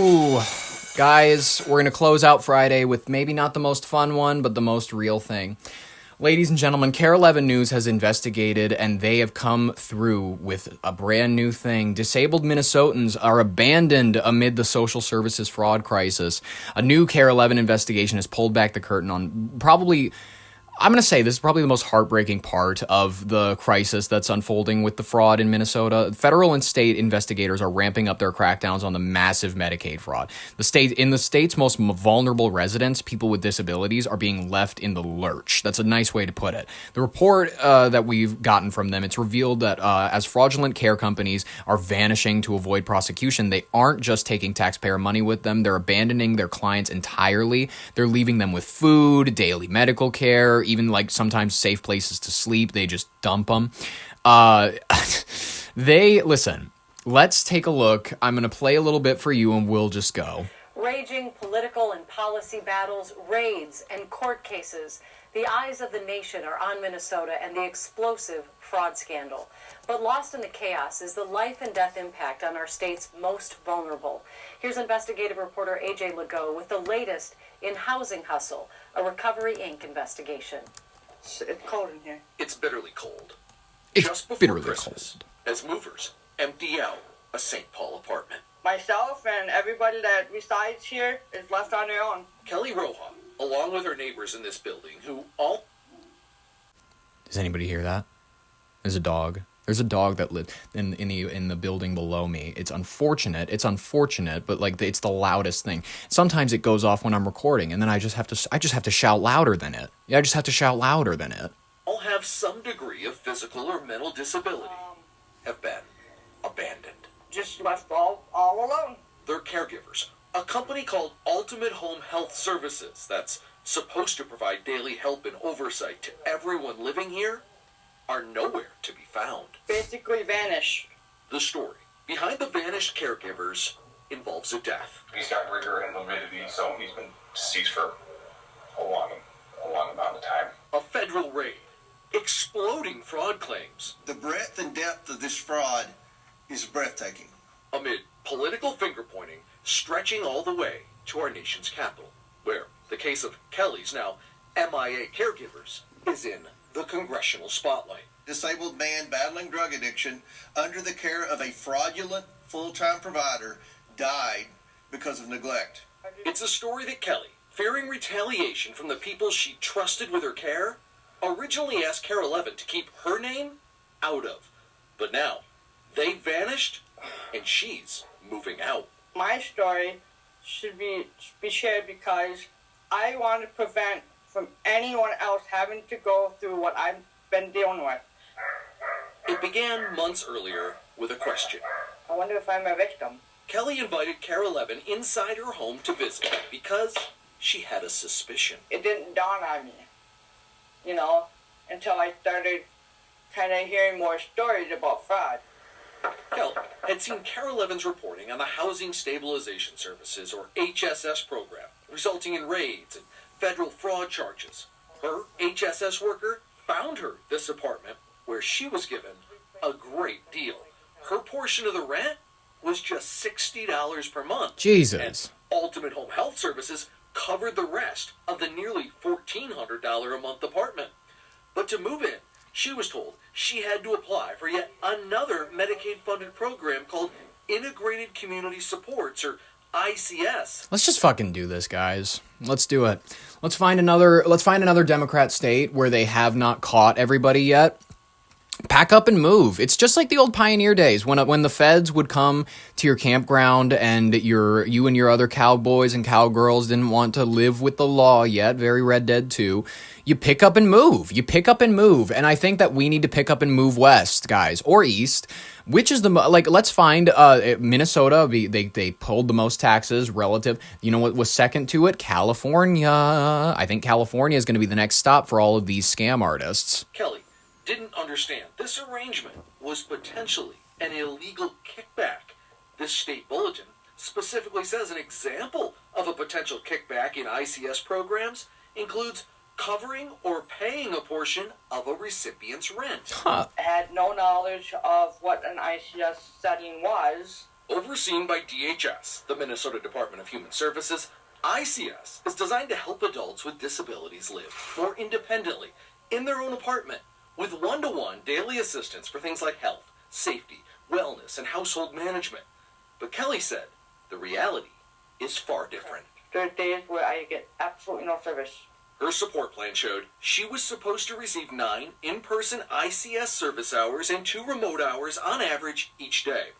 Ooh, guys, we're going to close out Friday with maybe not the most fun one, but the most real thing. Ladies and gentlemen, KARE 11 News has investigated, and they have come through with a brand new thing. Disabled Minnesotans are abandoned amid the social services fraud crisis. A new KARE 11 investigation has pulled back the curtain on probably... I'm going to say this is probably the most heartbreaking part of the crisis that's unfolding with the fraud in Minnesota. Federal and state investigators are ramping up their crackdowns on the massive Medicaid fraud. In the state's most vulnerable residents, people with disabilities, are being left in the lurch. That's a nice way to put it. The report that we've gotten from them, it's revealed that as fraudulent care companies are vanishing to avoid prosecution, they aren't just taking taxpayer money with them. They're abandoning their clients entirely. They're leaving them with food, daily medical care, even like sometimes safe places to sleep. They just dump them. Listen, let's take a look. I'm going to play a little bit for you and we'll just go. Raging political and policy battles, raids, and court cases. The eyes of the nation are on Minnesota and the explosive fraud scandal. But lost in the chaos is the life and death impact on our state's most vulnerable. Here's investigative reporter AJ Legault with the latest in Housing Hustle, a Recovery Inc. investigation. It's cold in here. It's bitterly cold. It's Just before bitterly Christmas, cold. as movers empty out a St. Paul apartment. Myself and everybody that resides here is left on their own. Kelly Roja, along with her neighbors in this building, who all... Does anybody hear that? There's a dog. There's a dog that lived in the building below me. It's unfortunate, but like it's the loudest thing. Sometimes it goes off when I'm recording, and then I just have to shout louder than it. Yeah, I just have to shout louder than it. all have some degree of physical or mental disability, have been abandoned. Just left all alone. Their caregivers, a company called Ultimate Home Health Services that's supposed to provide daily help and oversight to everyone living here, are nowhere to be found. Basically vanished. The story behind the vanished caregivers involves a death. He's got rigor and validity, so he's been deceased for a long amount of time. A federal raid, exploding fraud claims. The breadth and depth of this fraud is breathtaking. Amid political finger-pointing stretching all the way to our nation's capital, where the case of Kelly's now MIA caregivers is in the congressional spotlight. Disabled man battling drug addiction under the care of a fraudulent full-time provider died because of neglect. It's a story that Kelly, fearing retaliation from the people she trusted with her care, originally asked KARE 11 to keep her name out of. But now, they vanished, and she's moving out. My story should be shared because I want to prevent from anyone else having to go through what I've been dealing with. It began months earlier with a question. I wonder if I'm a victim. Kelly invited KARE 11 inside her home to visit because she had a suspicion. It didn't dawn on me, until I started kind of hearing more stories about fraud. Kelly had seen KARE 11's reporting on the Housing Stabilization Services, or HSS program, resulting in raids and federal fraud charges. Her HSS worker found her this apartment where she was given a great deal. Her portion of the rent was just $60 per month. Jesus. And Ultimate Home Health Services covered the rest of the nearly $1,400 a month apartment. But to move in, she was told she had to apply for yet another Medicaid-funded program called Integrated Community Supports, or ICS. Let's just fucking do this, guys. Let's do it. Let's find another Democrat state where they have not caught everybody yet. Pack up and move. It's just like the old pioneer days when the feds would come to your campground and you and your other cowboys and cowgirls didn't want to live with the law yet. Very Red Dead 2. You pick up and move. And I think that we need to pick up and move west, guys, or east. Which is let's find Minnesota. They pulled the most taxes relative. You know what was second to it? California. I think California is going to be the next stop for all of these scam artists. Kelly didn't understand this arrangement was potentially an illegal kickback. This state bulletin specifically says an example of a potential kickback in ICS programs includes covering or paying a portion of a recipient's rent. Huh. I had no knowledge of what an ICS setting was. Overseen by DHS, the Minnesota Department of Human Services, ICS is designed to help adults with disabilities live more independently in their own apartment with one-to-one daily assistance for things like health, safety, wellness, and household management. But Kelly said the reality is far different. There are days where I get absolutely no service. Her support plan showed she was supposed to receive 9 in-person ICS service hours and 2 remote hours on average each day.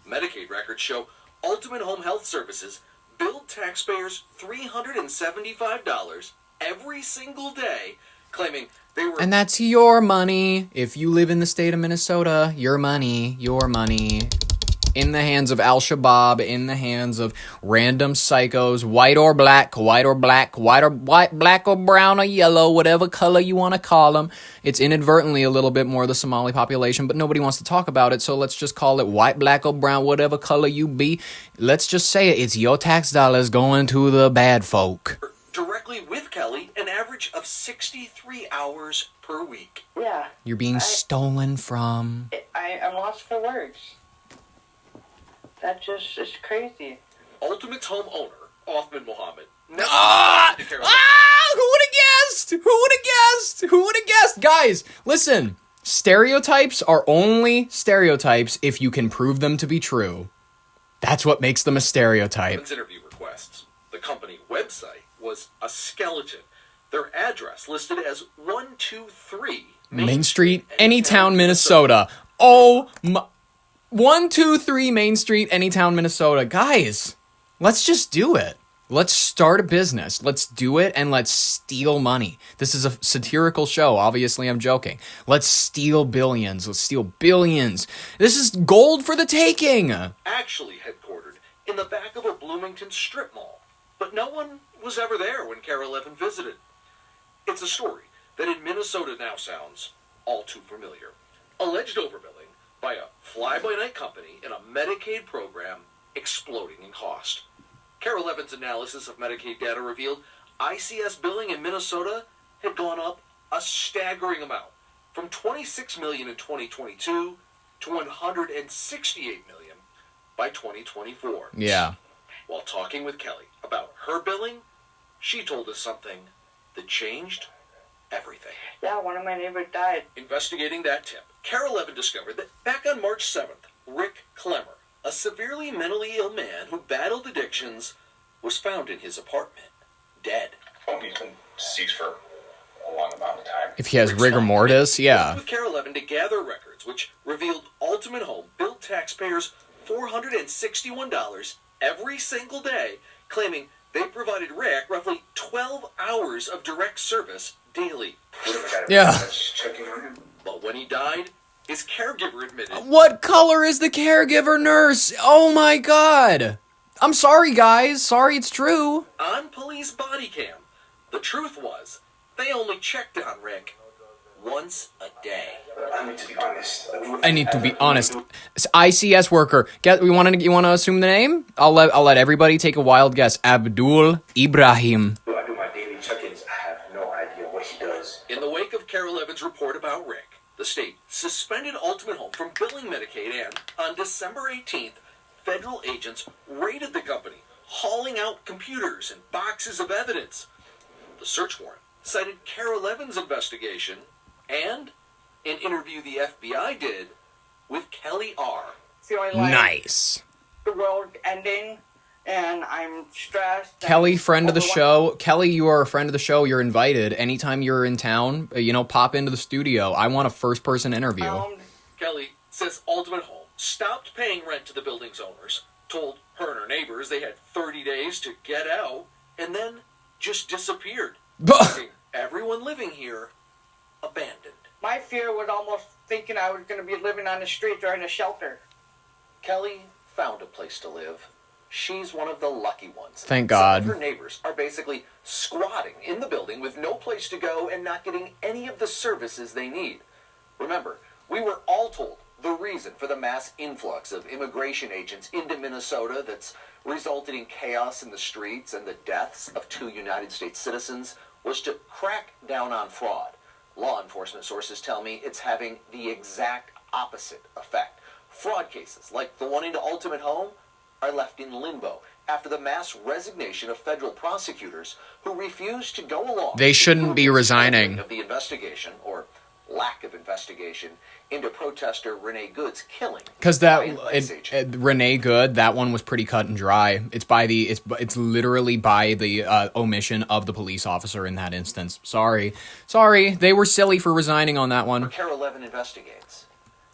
Medicaid records show Ultimate Home Health Services billed taxpayers $375 every single day, claiming they were... And that's your money. If you live in the state of Minnesota, your money. In the hands of Al-Shabaab, in the hands of random psychos, white or black, white or white, black or brown or yellow, whatever color you want to call them. It's inadvertently a little bit more of the Somali population, but nobody wants to talk about it, so let's just call it white, black or brown, whatever color you be. Let's just say it. It's your tax dollars going to the bad folk. Directly with Kelly, an average of 63 hours per week. Yeah. You're being stolen from. I'm lost for words. That just is crazy. Ultimate's home owner, Othman Mohammed. Who would have guessed? Guys, listen. Stereotypes are only stereotypes if you can prove them to be true. That's what makes them a stereotype. Interview requests. The company website was a skeleton. Their address listed as 123 Main Street, Anytown, Minnesota. Oh my... 123 Main Street, Anytown, Minnesota. Guys, let's just do it. Let's start a business. Let's do it and let's steal money. This is a satirical show. Obviously, I'm joking. Let's steal billions. Let's steal billions. This is gold for the taking. Actually headquartered in the back of a Bloomington strip mall. But no one was ever there when Carol Levin visited. It's a story that in Minnesota now sounds all too familiar. Alleged overbilling by a fly-by-night company in a Medicaid program exploding in cost. Carol Levin's analysis of Medicaid data revealed ICS billing in Minnesota had gone up a staggering amount, from $26 million in 2022 to $168 million by 2024. Yeah. While talking with Kelly about her billing, she told us something that changed everything. Yeah, one of my neighbors died. Investigating that tip, Carol Levin discovered that back on March 7th, Rick Klemmer, a severely mentally ill man who battled addictions, was found in his apartment, dead. Oh, he's been deceased for a long amount of time. If he has rigor mortis, yeah. With Carol Levin to gather records, which revealed Ultimate Home billed taxpayers $461 every single day, claiming they provided Rick roughly 12 hours of direct service daily. Yeah. But when he died, his caregiver admitted... What color is the caregiver nurse? Oh my god. I'm sorry, guys. Sorry, it's true. On police body cam, the truth was, they only checked on Rick once a day. I need to be honest. It's ICS worker. You want to assume the name? I'll let everybody take a wild guess. Abdul Ibrahim. I do my daily check-ins. I have no idea what he does. In the wake of Carol Levin's report about Rick, the state suspended Ultimate Home from billing Medicaid, and on December 18th, federal agents raided the company, hauling out computers and boxes of evidence. The search warrant cited Carol Levin's investigation and an interview the FBI did with Kelly R. Nice. The world ending, and I'm stressed. Kelly, friend of the show. Kelly, you are a friend of the show. You're invited. Anytime you're in town, pop into the studio. I want a first-person interview. Kelly says Ultimate Home stopped paying rent to the building's owners, told her and her neighbors they had 30 days to get out, and then just disappeared. Leaving everyone living here abandoned. My fear was almost thinking I was going to be living on the streets or in a shelter. Kelly found a place to live. She's one of the lucky ones. Thank God. Some of her neighbors are basically squatting in the building with no place to go and not getting any of the services they need. Remember, we were all told the reason for the mass influx of immigration agents into Minnesota that's resulted in chaos in the streets and the deaths of 2 United States citizens was to crack down on fraud. Law enforcement sources tell me it's having the exact opposite effect. Fraud cases, like the one into Ultimate Home, are left in limbo after the mass resignation of federal prosecutors who refused to go along. They shouldn't be resigning. Of the investigation, or lack of investigation, into protester Renee Good's killing. Because Renee Good, that one was pretty cut and dry. It's literally by the omission of the police officer in that instance. Sorry, they were silly for resigning on that one. Care 11 investigates.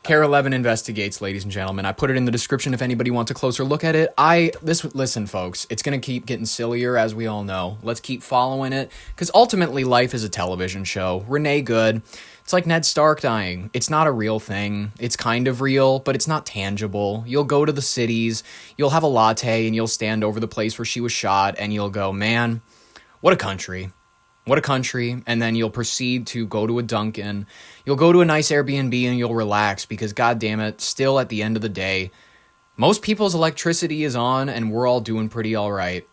Care 11 investigates, ladies and gentlemen. I put it in the description if anybody wants a closer look at it. Listen, folks, it's going to keep getting sillier, as we all know. Let's keep following it, because ultimately life is a television show. Renee Good, it's like Ned Stark dying. It's not a real thing. It's kind of real, but it's not tangible. You'll go to the cities, you'll have a latte, and you'll stand over the place where she was shot, and you'll go, man, what a country. What a country. And then you'll proceed to go to a Dunkin'. You'll go to a nice Airbnb and you'll relax because, God damn it, still at the end of the day, most people's electricity is on and we're all doing pretty all right.